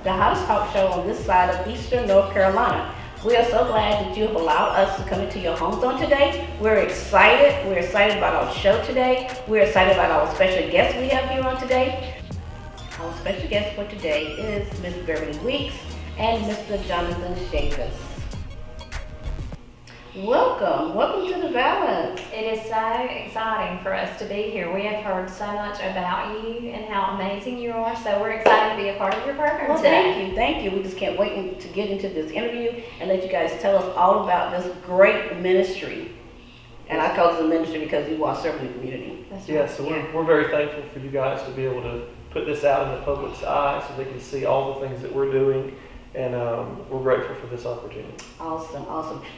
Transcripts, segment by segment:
the hottest talk show on this side of Eastern North Carolina. We are so glad that you have allowed us to come into your home zone today. We're excited. We're excited about our show today. We're excited about our special guest we have here on today. Our special guest for today is Miss Beverly Weeks and Mr. Jonathan Chavous. Welcome to the Valance. It is so exciting for us to be here. We have heard so much about you and how amazing you are, so we're excited to be a part of your program Well, today. thank you. We just can't wait to get into this interview and let you guys tell us all about this great ministry. And I call this a ministry because you are serving the community. That's Yeah, right. so we're very thankful for you guys to be able to put this out in the public's eye so they can see all the things that we're doing, and we're grateful for this opportunity. Awesome.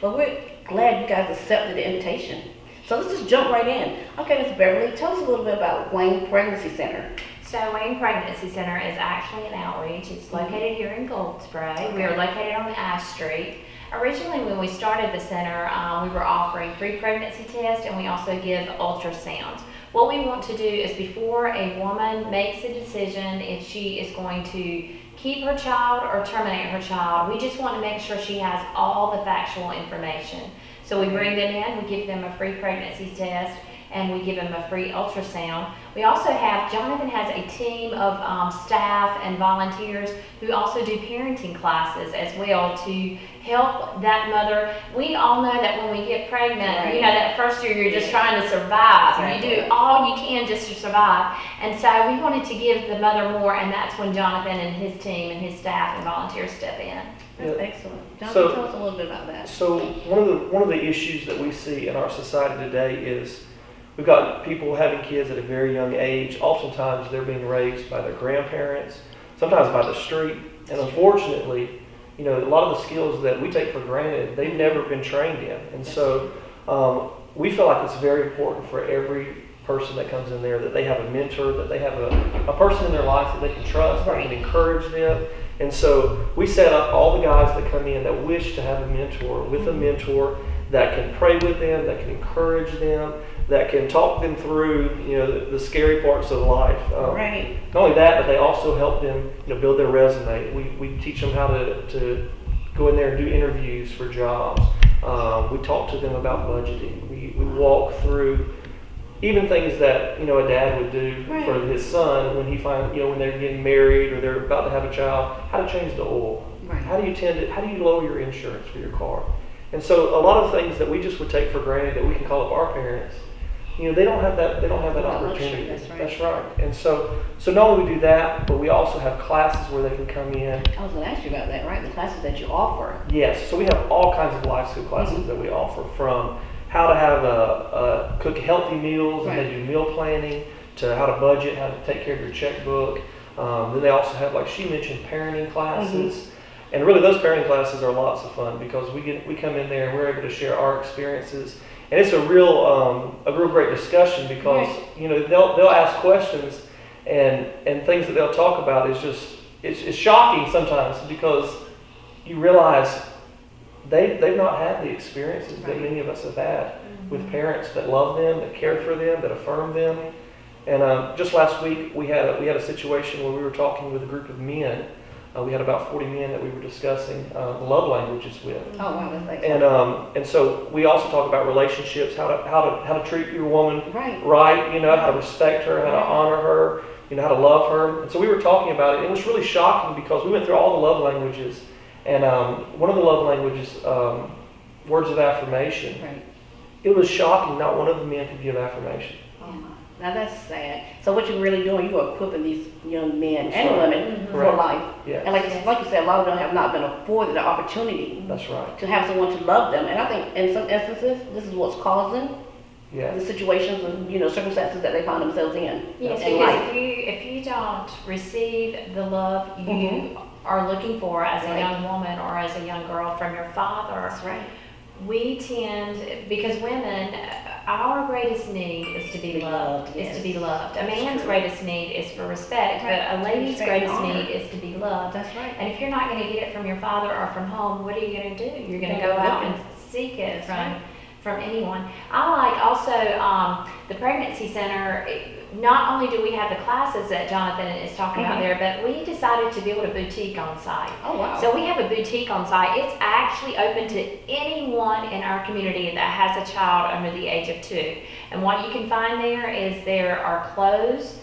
Well, we're glad you guys accepted the invitation. So let's just jump right in. Okay, Ms. Beverly, tell us a little bit about Wayne Pregnancy Center. So Wayne Pregnancy Center is actually an outreach. It's located here in Goldsboro. We are located on the Ash Street. Originally, when we started the center, we were offering free pregnancy tests, and we also give ultrasounds. What we want to do is before a woman makes a decision if she is going to keep her child or terminate her child, we just want to make sure she has all the factual information. So we bring them in, we give them a free pregnancy test, and we give them a free ultrasound. We also have, Jonathan has a team of staff and volunteers who also do parenting classes as well to help that mother. We all know that when we get pregnant, you know, that first year you're just trying to survive. Exactly. You do all you can just to survive. And so we wanted to give the mother more, and that's when Jonathan and his team and his staff and volunteers step in. That's Yeah. excellent. Jonathan, So- tell us a little bit about that. So one of the issues that we see in our society today is we've got people having kids at a very young age. Oftentimes they're being raised by their grandparents, sometimes by the street, and unfortunately, you know, a lot of the skills that we take for granted, they've never been trained in. And so we feel like it's very important for every person that comes in there that they have a mentor, that they have a person in their life that they can trust, that can encourage them. And so we set up all the guys that come in that wish to have a mentor with a mentor that can pray with them, that can encourage them, that can talk them through, you know, the scary parts of life. Right. Not only that, but they also help them, you know, build their resume. We teach them how to go in there and do interviews for jobs. We talk to them about budgeting. We walk through even things that, you know, a dad would do for his son when when they're getting married or they're about to have a child, how to change the oil. Right. How do you lower your insurance for your car? And so a lot of things that we just would take for granted that we can call up our parents, you know, they don't have that opportunity. That's right. That's right. And so not only we do that, but we also have classes where they can come in. I was going to ask you about that, right? The classes that you offer. Yes, so we have all kinds of life skill classes that we offer, from how to have cook healthy meals, and they do meal planning, to how to budget, how to take care of your checkbook. Then they also have, like she mentioned, parenting classes. And really those parenting classes are lots of fun because we come in there and we're able to share our experiences. And it's a real great discussion because you know they'll ask questions and things that they'll talk about is just it's shocking sometimes because you realize they've not had the experiences that many of us have had with parents that love them, that care for them, that affirm them. And just last week we had a situation where we were talking with a group of men. We had about 40 men that we were discussing the love languages with. Oh wow, that's excellent. And so we also talk about relationships, how to treat your woman right, you know, how to respect her, how to honor her, you know, how to love her. And so we were talking about it. It was really shocking because we went through all the love languages, and one of the love languages, words of affirmation. Right. It was shocking. Not one of the men could give affirmation. Oh my. Now that's sad. So what you're really doing, you are equipping these young men and women for Right. life. Yes. And like you said, a lot of them have not been afforded the opportunity That's right. to have someone to love them. And I think in some instances, this is what's causing the Yes. situations and circumstances that they find themselves in. Yes, in because life. if you don't receive the love you are looking for as a young woman or as a young girl from your father, That's right. we tend, because women, our greatest need is to be loved. Is to be loved. A man's greatest need is for respect, but a lady's greatest need is to be loved. That's right. And if you're not going to get it from your father or from home, what are you going to do? You're going to go out and seek it from anyone. I like also the pregnancy center. Not only do we have the classes that Jonathan is talking about there, but we decided to build a boutique on site. Oh, wow. So we have a boutique on site. It's actually open to anyone in our community that has a child under the age of 2. And what you can find there are clothes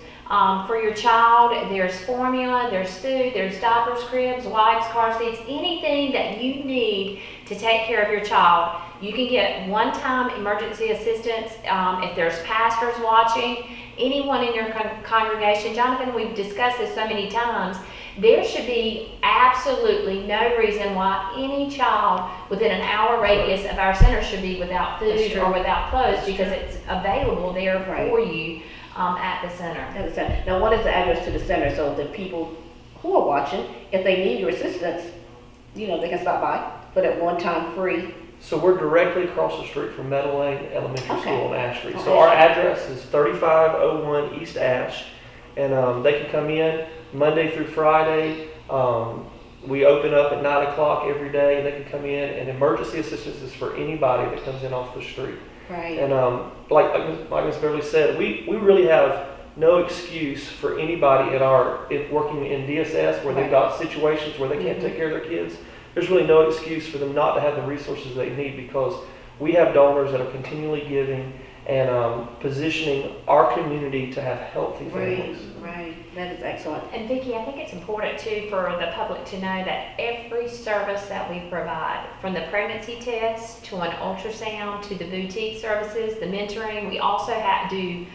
for your child, there's formula, there's food, there's diapers, cribs, wipes, car seats, anything that you need to take care of your child. You can get one-time emergency assistance if there's pastors watching, anyone in your congregation. Jonathan, we've discussed this so many times. There should be absolutely no reason why any child within an hour radius of our center should be without food or without clothes, because it's available there for you at the center. Now, what is the address to the center, so the people who are watching, if they need your assistance, they can stop by, but at one time free? So we're directly across the street from Meadow Lane Elementary School on Ash Street. Okay. So our address is 3501 East Ash, and they can come in Monday through Friday. We open up at 9 o'clock every day. They can come in, and emergency assistance is for anybody that comes in off the street. Right. And like Ms. Beverly said, we really have no excuse for anybody working in DSS where they've got situations where they can't take care of their kids. There's really no excuse for them not to have the resources they need, because we have donors that are continually giving and positioning our community to have healthy families. Right. That is excellent. And Vickie, I think it's important too for the public to know that every service that we provide, from the pregnancy test to an ultrasound to the boutique services, the mentoring, we also do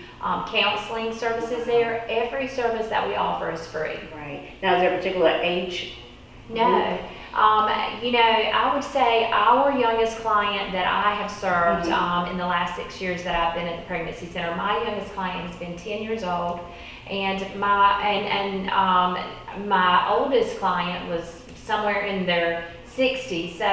counseling services there. Every service that we offer is free. Right. Now, is there a particular age? No. I would say our youngest client that I have served in the last 6 years that I've been at the pregnancy center, my youngest client has been 10 years old, and my oldest client was somewhere in their 60s. So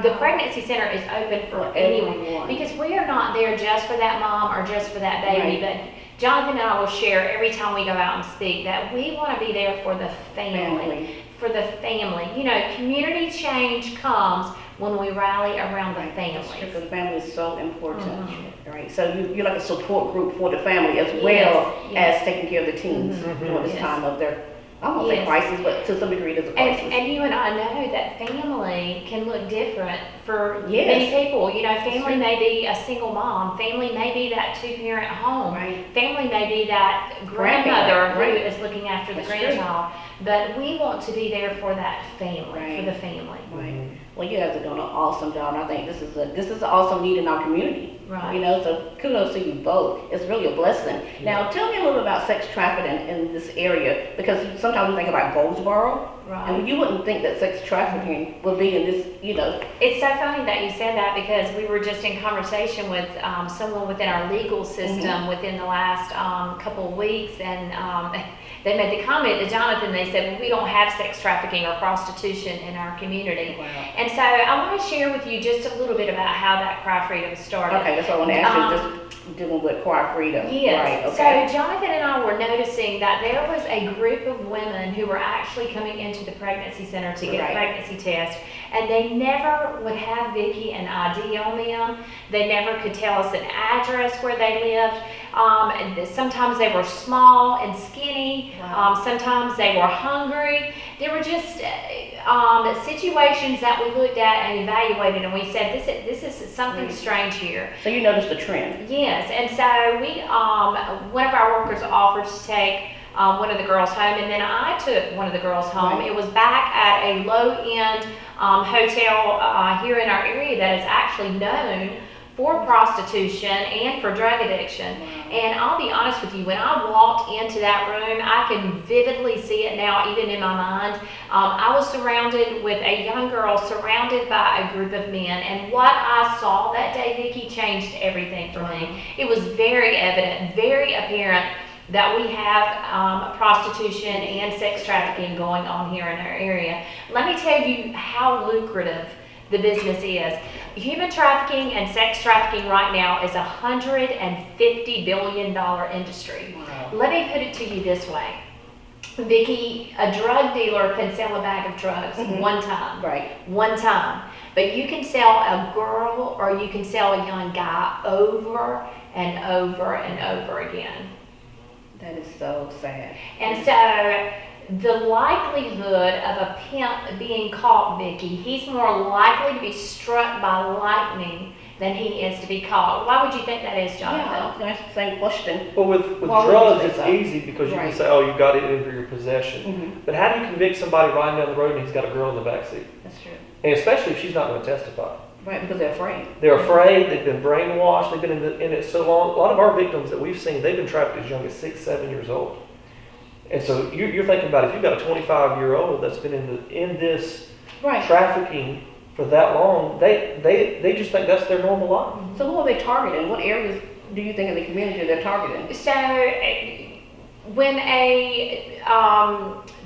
the pregnancy center is open for anyone, because we are not there just for that mom or just for that baby, but Jonathan and I will share every time we go out and speak that we want to be there for the family. For the family. Community change comes when we rally around the family. The family is so important. Right. So you're like a support group for the family as well as taking care of the teens during this time of their, I won't say crisis, but to some degree there's a crisis. And you and I know that family can look different for many people. Family may be a single mom. Family may be that 2-parent home. Right. Family may be that grandmother who is looking after the grandchild. But we want to be there for that family, for the family. Right. Well, you guys are doing an awesome job, and I think this is an awesome need in our community. Right. So kudos to you both. It's really a blessing. Now, tell me a little about sex trafficking in this area, because sometimes we think about Goldsboro, and you wouldn't think that sex trafficking would be in this, It's so funny that you said that, because we were just in conversation with someone within our legal system within the last couple of weeks, and they made the comment to Jonathan. They said, well, we don't have sex trafficking or prostitution in our community. Wow. And so I want to share with you just a little bit about how that Cry Freedom started. Okay, that's what I want to ask you, just dealing with Cry Freedom. Yes. Right, okay. So Jonathan and I were noticing that there was a group of women who were actually coming into the pregnancy center to get a pregnancy test, and they never would have Vickie an ID on them. They never could tell us an address where they lived. Sometimes they were small and skinny. Sometimes they were hungry. There were just situations that we looked at and evaluated, and we said, this is something strange here. So you noticed a trend. Yes, and so we, one of our workers offered to take one of the girls home, and then I took one of the girls home. It was back at a low-end hotel here in our area that is actually known for prostitution and for drug addiction. And I'll be honest with you, when I walked into that room, I can vividly see it now, even in my mind. I was surrounded with a young girl, surrounded by a group of men, and what I saw that day, Vickie, changed everything for me. It was very evident, very apparent that we have prostitution and sex trafficking going on here in our area. Let me tell you how lucrative the business is. Human trafficking and sex trafficking right now is a $150 billion industry. Wow. Let me put it to you this way. Vickie, a drug dealer can sell a bag of drugs one time. One time. But you can sell a girl or you can sell a young guy over and over and over again. That is so sad. And so the likelihood of a pimp being caught, Vickie, he's more likely to be struck by lightning than he is to be caught. Why would you think that is, Jonathan? Yeah, that's the same question. Well, with Why would drugs, you it's say so? easy because you Right. can say, oh, you got it in for your possession. Mm-hmm. But how do you convict somebody riding down the road and he's got a girl in the backseat? That's true. And especially if she's not going to testify. Right, because they're afraid. They're afraid, they've been brainwashed, they've been in it so long. A lot of our victims that we've seen, they've been trafficked as young as 6, 7 years old. And so you're thinking about if you've got a 25-year-old that's been in this Right. trafficking for that long, they just think that's their normal life. So who are they targeting? What areas do you think in the community they're targeting? So when a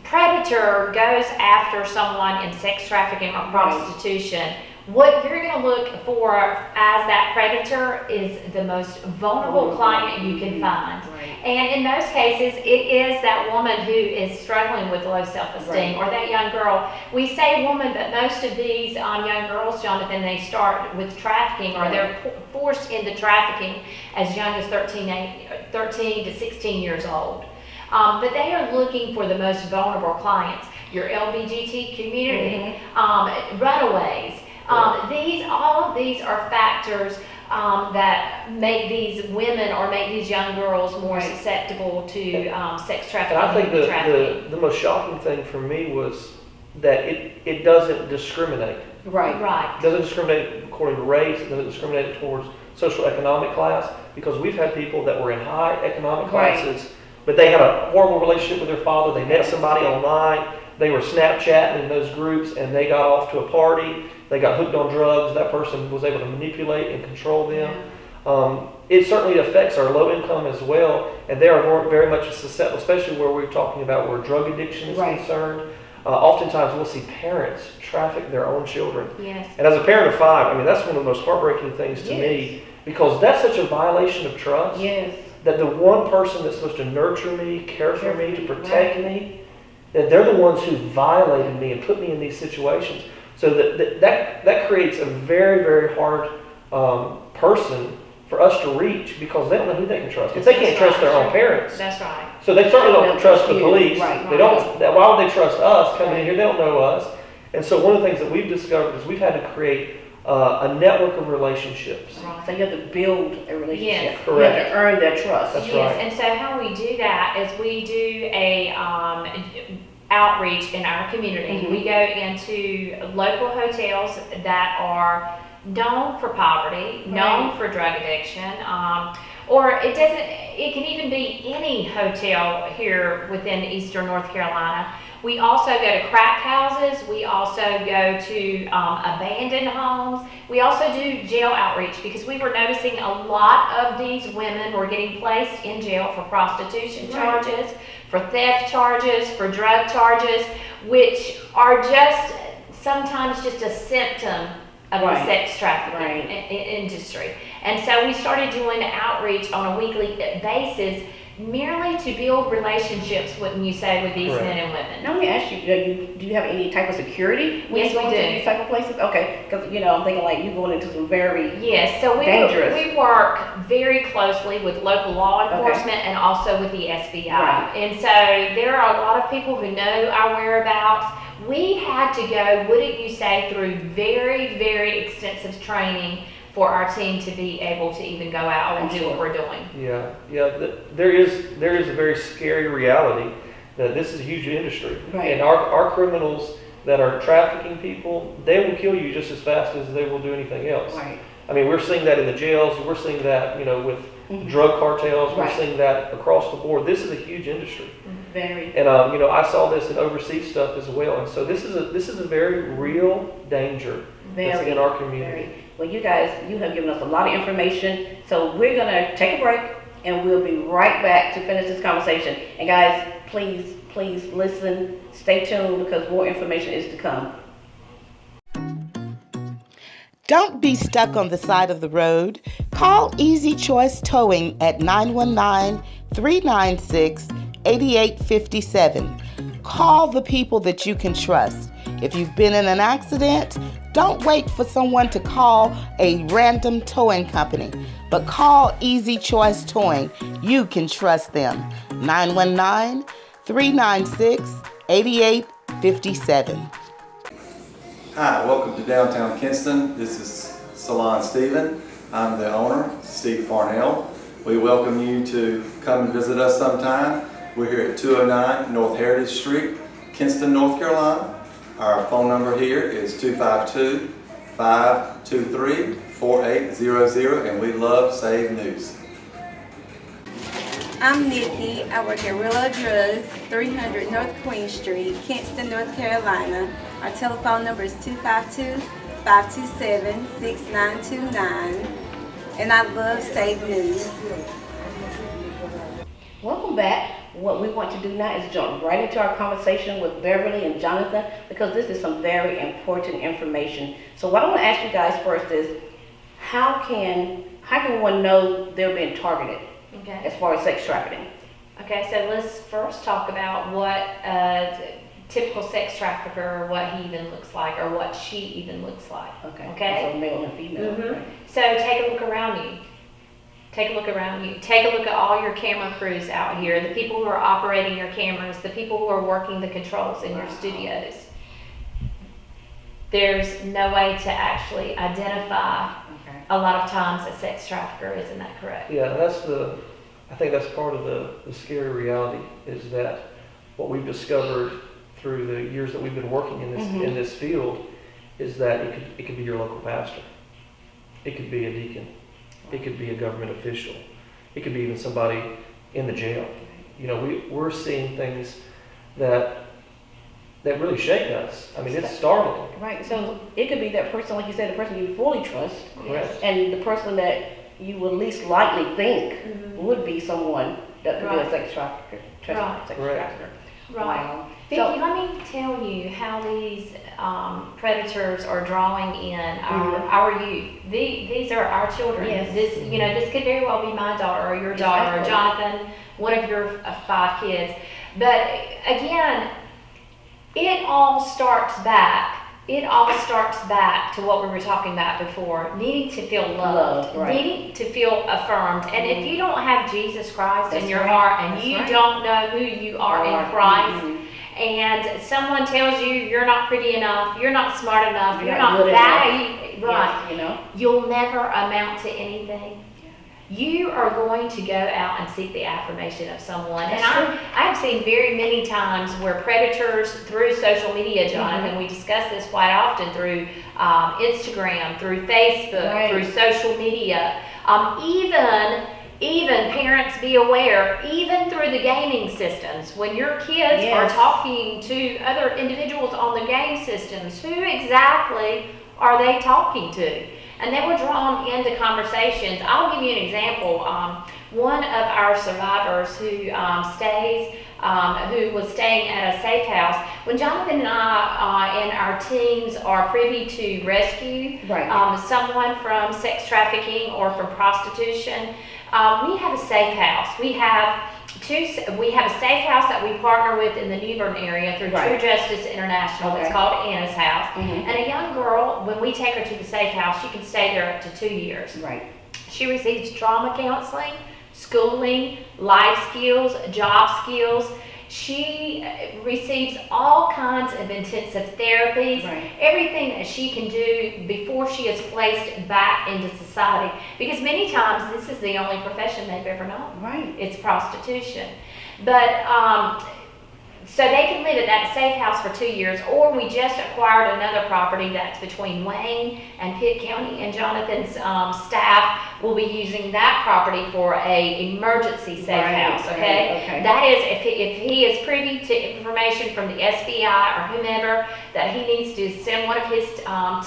predator goes after someone in sex trafficking or prostitution, what you're going to look for as that predator is the most vulnerable client you can find. Right. And in most cases, it is that woman who is struggling with low self-esteem, or that young girl. We say woman, but most of these young girls, Jonathan, they start with trafficking, or they're forced into trafficking as young as 13 to 16 years old. But they are looking for the most vulnerable clients, your LGBT community, runaways. All of these are factors that make these women or make these young girls more susceptible to sex trafficking. And I think the most shocking thing for me was that it doesn't discriminate. Right. Right. It doesn't discriminate according to race, it doesn't discriminate towards social economic class, because we've had people that were in high economic classes, but they had a horrible relationship with their father, they met somebody online, they were Snapchatting in those groups, and they got off to a party, they got hooked on drugs, that person was able to manipulate and control them. It certainly affects our low income as well, and they are very much susceptible, especially where we're talking about where drug addiction is concerned. Oftentimes we'll see parents traffic their own children. Yes. And as a parent of 5, I mean, that's one of the most heartbreaking things to me, because that's such a violation of trust. Yes. That the one person that's supposed to nurture me, care for me, to protect me, that they're the ones who violated me and put me in these situations. So that creates a very, very hard person for us to reach, because they don't know who they can trust. If they can't trust their own parents, that's right. so they certainly don't trust the police. Right. They don't. Why would they trust us coming in here? They don't know us. And so one of the things that we've discovered is we've had to create a network of relationships. So you have to build a relationship. Yes. Correct. You have to earn their trust. That's Yes, right. and so how we do that is we do a outreach in our community. We go into local hotels that are known for poverty, known for drug addiction, or it can even be any hotel here within Eastern North Carolina. We also go to crack houses. We also go to abandoned homes. We also do jail outreach, because we were noticing a lot of these women were getting placed in jail for prostitution charges, for theft charges, for drug charges, which are just sometimes just a symptom of the sex trafficking industry. And so we started doing outreach on a weekly basis, merely to build relationships, wouldn't you say, with these men and women. Now let me ask you, do you have any type of security when Yes, you go we into do. these type of places? Okay, because I'm thinking like you're going into some very Yes, so dangerous. we work very closely with local law enforcement and also with the SBI. Right. And so there are a lot of people who know our whereabouts. We had to go, wouldn't you say, through very, very extensive training for our team to be able to even go out and do what we're doing. Yeah. There is a very scary reality that this is a huge industry, and our criminals that are trafficking people, they will kill you just as fast as they will do anything else. Right. I mean, we're seeing that in the jails. We're seeing that, with drug cartels. We're seeing that across the board. This is a huge industry. Very. And I saw this in overseas stuff as well. And so this is a very real danger that's in our community. Well, you guys, you have given us a lot of information. So we're gonna take a break, and we'll be right back to finish this conversation. And guys, please listen, stay tuned, because more information is to come. Don't be stuck on the side of the road. Call Easy Choice Towing at 919-396-8857. Call the people that you can trust. If you've been in an accident, don't wait for someone to call a random towing company, but call Easy Choice Towing. You can trust them. 919-396-8857. Hi, welcome to downtown Kinston. This is Salon Stephen. I'm the owner, Steve Parnell. We welcome you to come and visit us sometime. We're here at 209 North Heritage Street, Kinston, North Carolina. Our phone number here is 252-523-4800, and we love Save News. I'm Nikki. I work at Willow Drugs, 300 North Queen Street, Kinston, North Carolina. Our telephone number is 252-527-6929, and I love Save News. Welcome back. What we want to do now is jump right into our conversation with Beverly and Jonathan, because this is some very important information. So what I want to ask you guys first is, how can one know they're being targeted as far as sex trafficking? Okay, so let's first talk about what a typical sex trafficker, what he even looks like, or what she even looks like. Okay? So male and female. Mm-hmm. Right. So take a look around you. Take a look around you. Take a look at all your camera crews out here, the people who are operating your cameras, the people who are working the controls in your studios. There's no way to actually identify a lot of times a sex trafficker, isn't that correct? Yeah, I think that's part of the scary reality, is that what we've discovered through the years that we've been working in this field is that it could be your local pastor. It could be a deacon. It could be a government official. It could be even somebody in the jail. You know, we're seeing things that really shake us. I mean, it's startling. Right. So it could be that person, like you said, the person you fully trust, Correct. and the person that you would least likely think would be someone that could be a sex trafficker. Right. Wow. Vickie, let me tell you how these predators are drawing in our youth. These are our children. Yes. This could very well be my daughter or your daughter or Jonathan, one of your 5 kids. But again, it all starts back to what we were talking about before, needing to feel loved, needing to feel affirmed. And if you don't have Jesus Christ in your heart, and you don't know who you are in Christ, and someone tells you you're not pretty enough, you're not smart enough, you're not valued, you'll never amount to anything. You are going to go out and seek the affirmation of someone. And I've seen very many times where predators through social media, Jonathan, we discuss this quite often through Instagram, through Facebook, through social media, even parents be aware, even through the gaming systems, when your kids are talking to other individuals on the game systems, who exactly are they talking to? And they were drawn into conversations. I'll give you an example. One of our survivors who was staying at a safe house, when Jonathan and I and our teams are privy to rescue someone from sex trafficking or from prostitution, we have a safe house. We have a safe house that we partner with in the New Bern area through True Justice International. It's called Anna's House. And a young girl, when we take her to the safe house, she can stay there up to 2 years. She receives trauma counseling, schooling, life skills, job skills. She receives all kinds of intensive therapies, everything that she can do before she is placed back into society. Because many times this is the only profession they've ever known. It's prostitution. But so they can live at that safe house for 2 years, or we just acquired another property that's between Wayne and Pitt County, and Jonathan's staff will be using that property for a emergency safe house, okay? That is, if he is privy to information from the SBI or whomever that he needs to send one of his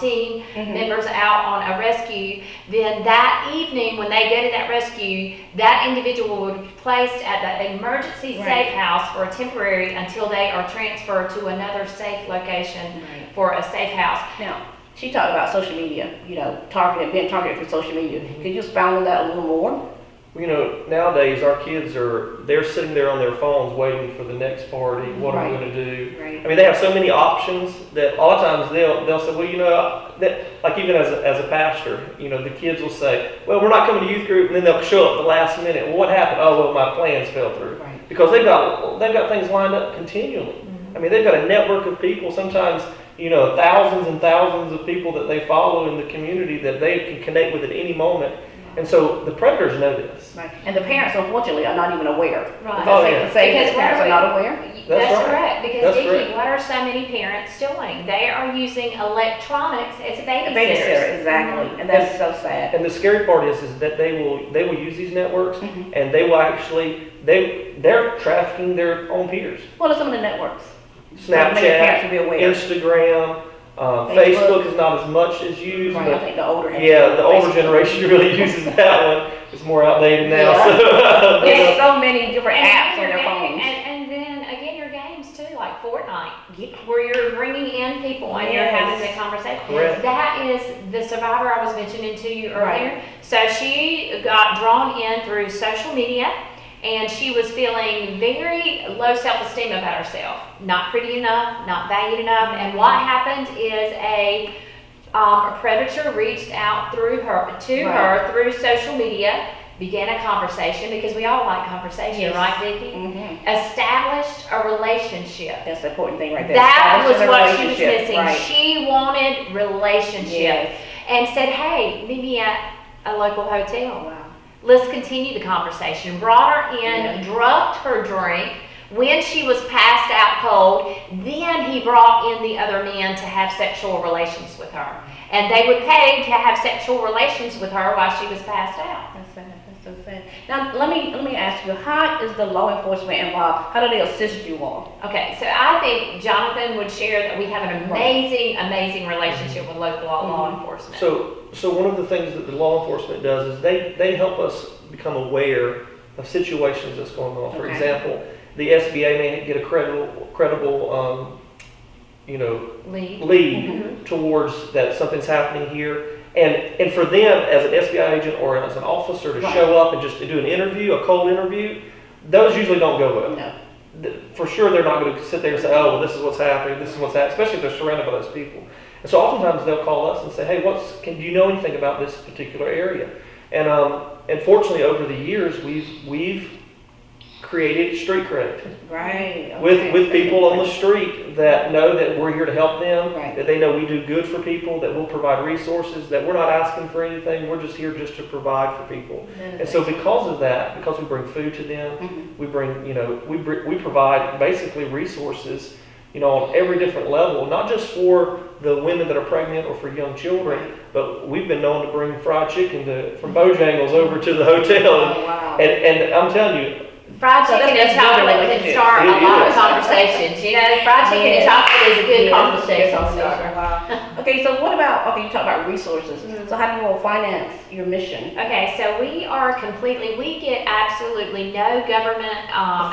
team members out on a rescue, then that evening when they go to that rescue, that individual will be placed at the emergency safe house for a temporary until they are transferred to another safe location for a safe house. Now, she talked about social media, being targeted through social media. Could you expound on that a little more? Nowadays our kids they're sitting there on their phones waiting for the next party. What are we going to do? Right. I mean, they have so many options that a lot of times they'll say, well, that, like even as a pastor, the kids will say, well, we're not coming to youth group, and then they'll show up at the last minute. Well, what happened? Oh, well, my plans fell through. Right. Because they've got things lined up continually. Mm-hmm. I mean, they've got a network of people, sometimes, thousands and thousands of people that they follow in the community that they can connect with at any moment. And so the predators know this. Right. And the parents, unfortunately, are not even aware. Right. Oh, Safe yeah. to say Because that parents are not aware. That's right. correct. Because That's Vickie, correct. what are so many parents doing? They are using electronics as Babysitter, babysitters. exactly. And that's so sad. And the scary part is that they will use these networks, Mhm. and they will actually they're trafficking their own peers. What are some of the networks? So many parents will Snapchat, be aware. Instagram, Facebook. Facebook is not as much as used, Right, I but think the older. the older Facebook. generation really uses that one. It's more outdated now. Yeah. So, There's so many different And apps on your their ga- phones. And then again, your games too, like Fortnite, Yeah. where you're bringing in people and you're Yes. having the conversation. Correct. That is the survivor I was mentioning to you earlier. Right. So she got drawn in through social media, and she was feeling very low self-esteem about herself. Not pretty enough, not valued enough. And what happened is a predator reached out to her through social media, began a conversation, because we all like conversation, Yes. right, Vickie? Mm-hmm. Established a relationship. That's the important thing right there. That was Establishing a what she was relationship. missing. Right. She wanted relationship. Yes. And said, hey, meet me at a local hotel. Wow. Let's continue the conversation. Brought her in, Yeah. drugged her drink. When she was passed out cold, then he brought in the other men to have sexual relations with her. And they would pay to have sexual relations with her while she was passed out. That's sad. That's so sad. Now, let me ask you, how is the law enforcement involved? How do they assist you all? Okay, so I think Jonathan would share that we have an amazing relationship with local law enforcement. So one of the things that the law enforcement does is they help us become aware of situations that's going on. For Okay. example, the SBA may get a credible lead towards that something's happening here. And for them, as an SBI agent or as an officer, to Right. show up and just to do an interview, a cold interview, those usually don't go well. No. For sure, they're not going to sit there and say, oh, well, this is what's happening, especially if they're surrounded by those people. And so oftentimes they'll call us and say, hey, do you know anything about this particular area? And fortunately, over the years, we've created street cred Right. Okay. with people on the street that know that we're here to help them, Right. that they know we do good for people, that we'll provide resources, that we're not asking for anything, we're just here just to provide for people. And so because of that, because we bring food to them, Mhm. we bring, we provide basically resources, on every different level, not just for the women that are pregnant or for young children, but we've been known to bring fried chicken from Bojangles over to the hotel. Oh, wow. And I'm telling you, Fried So chicken that's and a good chocolate can relationship. start It a lot of is. conversations. Fried chicken and Yes. chocolate is a good Yeah, conversation that's starter. Wow. Okay, so what about, you talk about resources. So how do you all finance your mission? Okay, so we get absolutely no government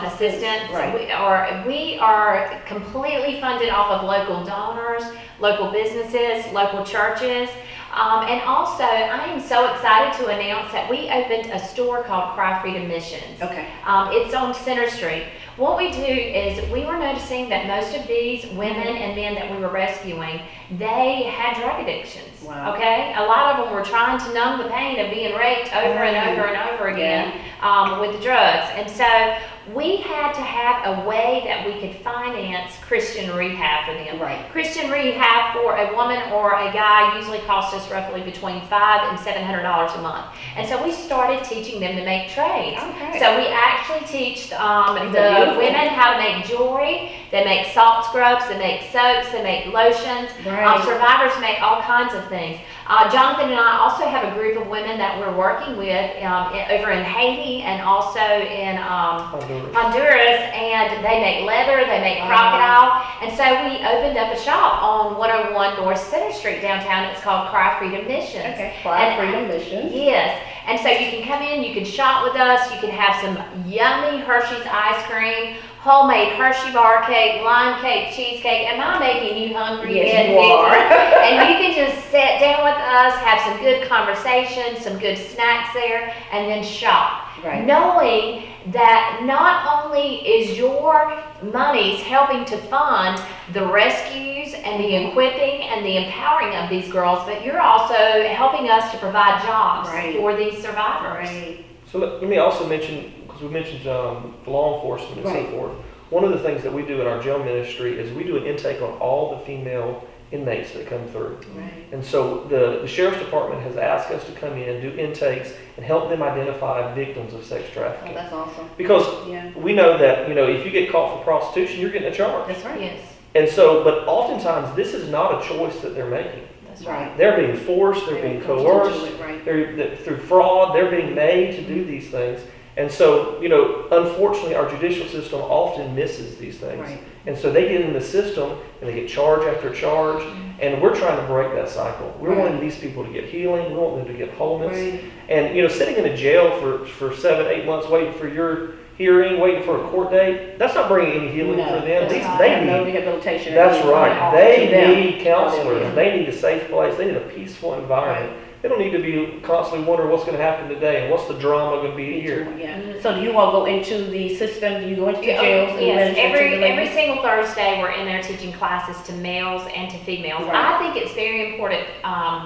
assistance. Right. We are completely funded off of local donors, local businesses, local churches. And also, I am so excited to announce that we opened a store called Cry Freedom Missions. Okay. It's on Center Street. What we do is we were noticing that most of these women and men that we were rescuing, they had drug addictions. Wow. Okay? A lot of them were trying to numb the pain of being raped over and over and over again with the drugs. And so we had to have a way that we could finance Christian rehab for them. Right. Christian rehab for a woman or a guy usually costs us roughly between $500 and $700 a month. And so we started teaching them to make trades. Okay. So we actually teach These are the beautiful. women how to make jewelry. They make salt scrubs, they make soaps, they make lotions. Right. Survivors make all kinds of things. Jonathan and I also have a group of women that we're working with over in Haiti and also in Honduras, and they make leather, they make crocodile. And so we opened up a shop on 101 North Center Street downtown. It's called Cry Freedom Missions. Okay. Cry Freedom Mission. Yes. And so you can come in, you can shop with us, you can have some yummy Hershey's ice cream, homemade Hershey bar cake, lime cake, cheesecake. Am I making you hungry Yes, yet, you are. Vickie? And you can just sit down with us, have some good conversation, some good snacks there, and then shop. Right. knowing that not only is your monies helping to fund the rescues and the equipping and the empowering of these girls, but you're also helping us to provide jobs Right. for these survivors. Right. So let me also mention, because we mentioned the law enforcement and Right. so forth. One of the things that we do in our jail ministry is we do an intake on all the female inmates that come through. Right. And so the sheriff's department has asked us to come in, do intakes, and help them identify victims of sex Oh, trafficking. that's awesome. Because Yeah. we know that, if you get caught for prostitution, you're getting a charge. That's right. Yes, And so, but oftentimes this is not a choice that they're making. that's right. Right. They're being forced, they're being coerced, Right. through fraud, they're being made to do these things. And so, unfortunately, our judicial system often misses these things. Right. And so they get in the system and they get charge after charge, and we're trying to break that cycle. We're Right. wanting these people to get healing, we want them to get wholeness. Right. And, sitting in a jail for 7, 8 months waiting for your hearing, waiting for a court date, that's not bringing any healing No, for them. that's These, not. they No need, rehabilitation. that's They right. offer They to them. need counselors. Yeah. They need a safe place. They need a peaceful environment. They don't need to be constantly wondering what's going to happen today and what's the drama going to be here. Yeah. So do you all go into the system? Do you go into the jails? and Yes, minister to the every ladies? single Thursday we're in there teaching classes to males and to females. Right. I think it's very important,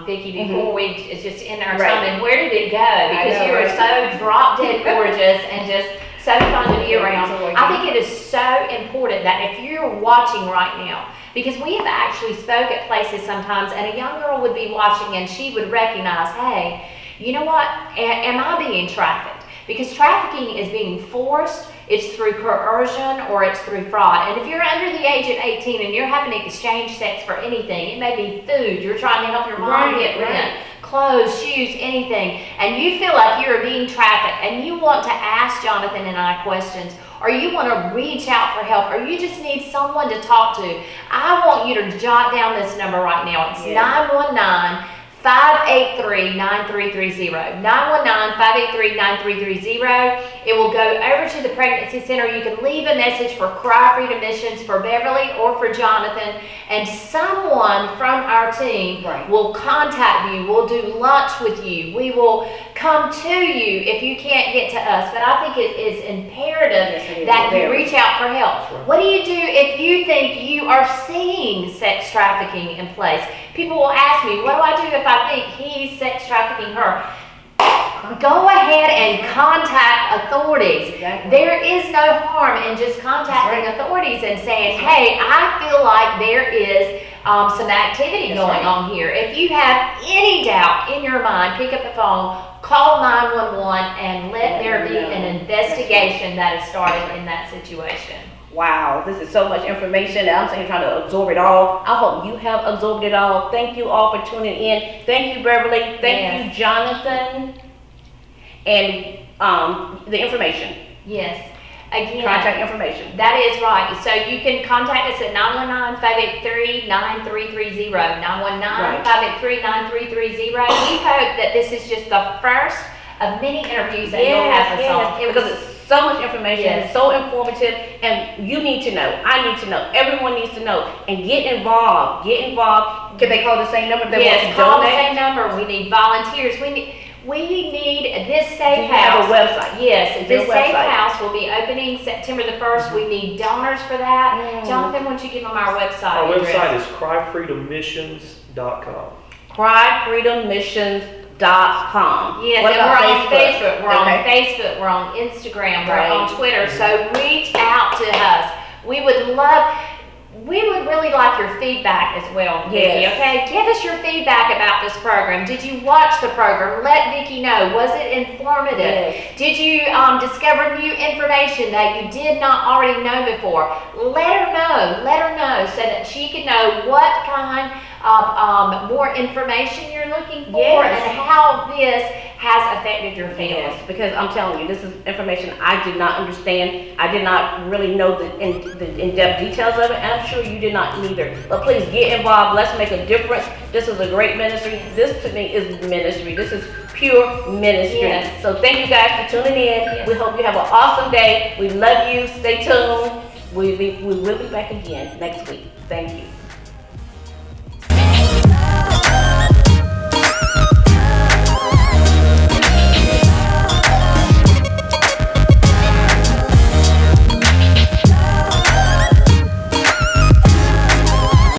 Vickie, before it's just in our Right. time, and where did it go? Because know, you are right? so drop dead gorgeous and just so fun to be around. Absolutely. I think it is so important that if you're watching right now, because we have actually spoke at places sometimes, and a young girl would be watching and she would recognize, hey, you know what, am I being trafficked? Because trafficking is being forced, it's through coercion or it's through fraud. And if you're under the age of 18 and you're having to exchange sex for anything, it may be food, you're trying to help your mom Right, get rent, right. clothes, shoes, anything, and you feel like you're being trafficked and you want to ask Jonathan and I questions, or you want to reach out for help, or you just need someone to talk to, I want you to jot down this number right now. It's 919-583-9330. 919-583-9330. It will go over to the pregnancy center. You can leave a message for Cry Freedom Missions, for Beverly, or for Jonathan, and someone from our team Right. will contact you. We'll do lunch with you. We will come to you if you can't get to us. But I think it is imperative Yes, it is. that you Very. reach out for help. That's right. What do you do if you think you are seeing sex trafficking in place? People will ask me, what do I do if I think he's sex trafficking her? Go ahead and contact authorities. Exactly. There is no harm in just contacting That's authorities and saying, hey, I feel like there is some activity That's going right. on here. If you have any doubt in your mind, pick up the phone, call 911, and let there be an investigation that is started in that situation. Wow, this is so much information and I'm sitting here trying to absorb it all. I hope you have absorbed it all. Thank you all for tuning in. Thank you, Beverly. Thank Yes. you, Jonathan. And the information, Yes. Again, contact information. that is right. So you can contact us at 919-583-9330. 919-583-9330. We hope that this is just the first of many interviews that you'll have us on. It because was it's so much information, Yes. it's so informative, and you need to know. I need to know. Everyone needs to know. And get involved. Get involved. Can they call the same number if they want yes, to call the donate? same number. We need volunteers. We need this Do safe you have house. a website? Yes, Is there this a safe website? house will be opening September the 1st. We need donors for that. Jonathan, why don't you give them our website Our address? website is cryfreedommissions.com. cryfreedommissions.com. Yes, What and about we're on Facebook. We're on Okay. Facebook. We're on Instagram. We're Right. on Twitter. So reach out to us. We would really like your feedback as well, Vickie, Yes. okay? Give us your feedback about this program. Did you watch the program? Let Vickie know. Was it informative? Yes. Did you discover new information that you did not already know before? Let her know so that she can know what kind of more information you're looking for Yes. and how this has affected your family. Yes, because I'm telling you, this is information I did not understand. I did not really know the in-depth details of it, and I'm sure you did not either. But please get involved. Let's make a difference. This is a great ministry. This to me is ministry. This is pure ministry. Yes. So thank you guys for tuning in. Yes. We hope you have an awesome day. We love you. Stay tuned. We will be back again next week. Thank you.